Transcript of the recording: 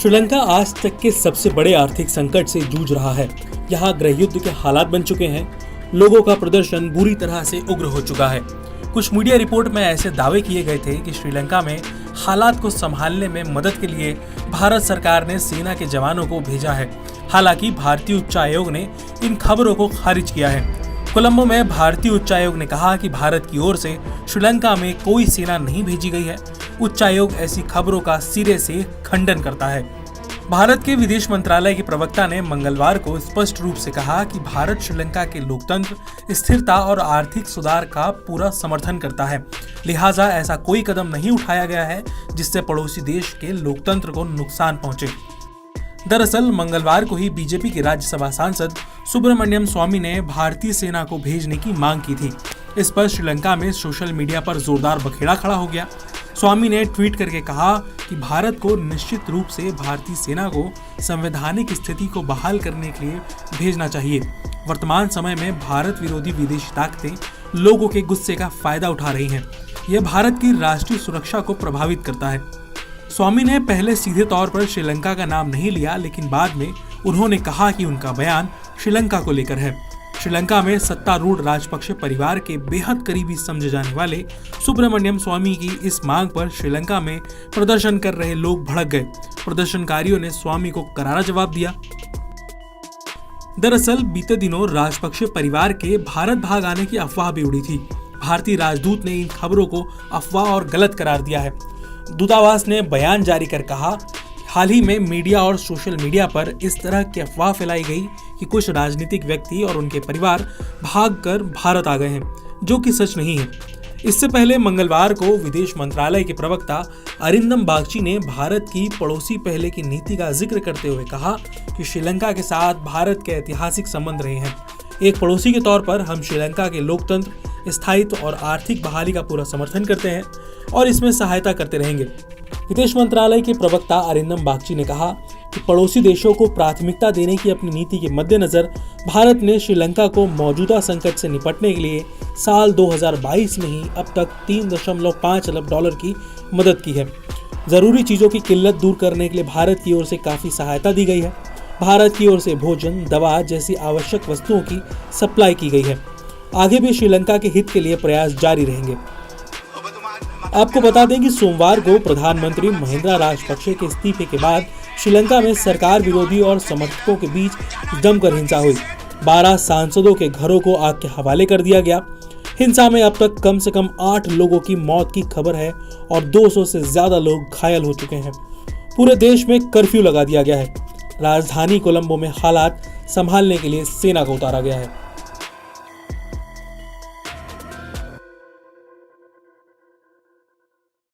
श्रीलंका आज तक के सबसे बड़े आर्थिक संकट से जूझ रहा है। यहाँ गृह युद्ध के हालात बन चुके हैं। लोगों का प्रदर्शन बुरी तरह से उग्र हो चुका है। कुछ मीडिया रिपोर्ट में ऐसे दावे किए गए थे कि श्रीलंका में हालात को संभालने में मदद के लिए भारत सरकार ने सेना के जवानों को भेजा है। हालांकि भारतीय उच्चायोग ने इन खबरों को खारिज किया है। कोलंबो में भारतीय उच्चायोग ने कहा कि भारत की ओर से श्रीलंका में कोई सेना नहीं भेजी गई है। उच्चायोग ऐसी खबरों का सिरे से खंडन करता है। भारत के विदेश मंत्रालय के प्रवक्ता ने मंगलवार को स्पष्ट रूप से कहा कि भारत श्रीलंका के लोकतंत्र, स्थिरता और आर्थिक सुधार का पूरा समर्थन करता है। लिहाजा ऐसा कोई कदम नहीं उठाया गया है जिससे पड़ोसी देश के लोकतंत्र को नुकसान पहुंचे। दरअसल मंगलवार को ही बीजेपी के राज्यसभा सांसद सुब्रमण्यम स्वामी ने भारतीय सेना को भेजने की मांग की थी। इस पर श्रीलंका में सोशल मीडिया पर जोरदार बखेड़ा खड़ा हो गया। स्वामी ने ट्वीट करके कहा कि भारत को निश्चित रूप से भारतीय सेना को संवैधानिक स्थिति को बहाल करने के लिए भेजना चाहिए। वर्तमान समय में भारत विरोधी विदेशी ताकतें लोगों के गुस्से का फायदा उठा रही हैं। यह भारत की राष्ट्रीय सुरक्षा को प्रभावित करता है। स्वामी ने पहले सीधे तौर पर श्रीलंका का नाम नहीं लिया, लेकिन बाद में उन्होंने कहा कि उनका बयान श्रीलंका को लेकर है। श्रीलंका में सत्तारूढ़ राजपक्षे परिवार के बेहद करीबी समझे जाने वाले सुब्रमण्यम स्वामी की इस मांग पर श्रीलंका में प्रदर्शन कर रहे लोग भड़क गए। प्रदर्शनकारियों ने स्वामी को करारा जवाब दिया। दरअसल बीते दिनों राजपक्षे परिवार के भारत भाग आने की अफवाह भी उड़ी थी। भारतीय राजदूत ने इन खबरों को अफवाह और गलत करार दिया है। दूतावास ने बयान जारी कर कहा, हाल ही में मीडिया और सोशल मीडिया पर इस तरह की अफवाह फैलाई गई कि कुछ राजनीतिक व्यक्ति और उनके परिवार भागकर भारत आ गए हैं, जो कि सच नहीं है। इससे पहले मंगलवार को विदेश मंत्रालय के प्रवक्ता अरिंदम बागची ने भारत की पड़ोसी पहले की नीति का जिक्र करते हुए कहा कि श्रीलंका के साथ भारत के ऐतिहासिक संबंध रहे हैं। एक पड़ोसी के तौर पर हम श्रीलंका के लोकतंत्र, स्थायित्व और आर्थिक बहाली का पूरा समर्थन करते हैं और इसमें सहायता करते रहेंगे। विदेश मंत्रालय के प्रवक्ता अरिंदम बागची ने कहा कि पड़ोसी देशों को प्राथमिकता देने की अपनी नीति के मद्देनजर भारत ने श्रीलंका को मौजूदा संकट से निपटने के लिए साल 2022 में ही अब तक $3.5 अरब की मदद की है। जरूरी चीजों की किल्लत दूर करने के लिए भारत की ओर से काफी सहायता दी गई है। भारत की ओर से भोजन, दवा जैसी आवश्यक वस्तुओं की सप्लाई की गई है। आगे भी श्रीलंका के हित के लिए प्रयास जारी रहेंगे। आपको बता दें कि सोमवार को प्रधानमंत्री महिंद्रा राजपक्षे के इस्तीफे के बाद श्रीलंका में सरकार विरोधी और समर्थकों के बीच जमकर हिंसा हुई। 12 सांसदों के घरों को आग के हवाले कर दिया गया। हिंसा में अब तक कम से कम 8 लोगों की मौत की खबर है और 200 से ज्यादा लोग घायल हो चुके हैं। पूरे देश में कर्फ्यू लगा दिया गया है। राजधानी कोलंबो में हालात संभालने के लिए सेना को उतारा गया है।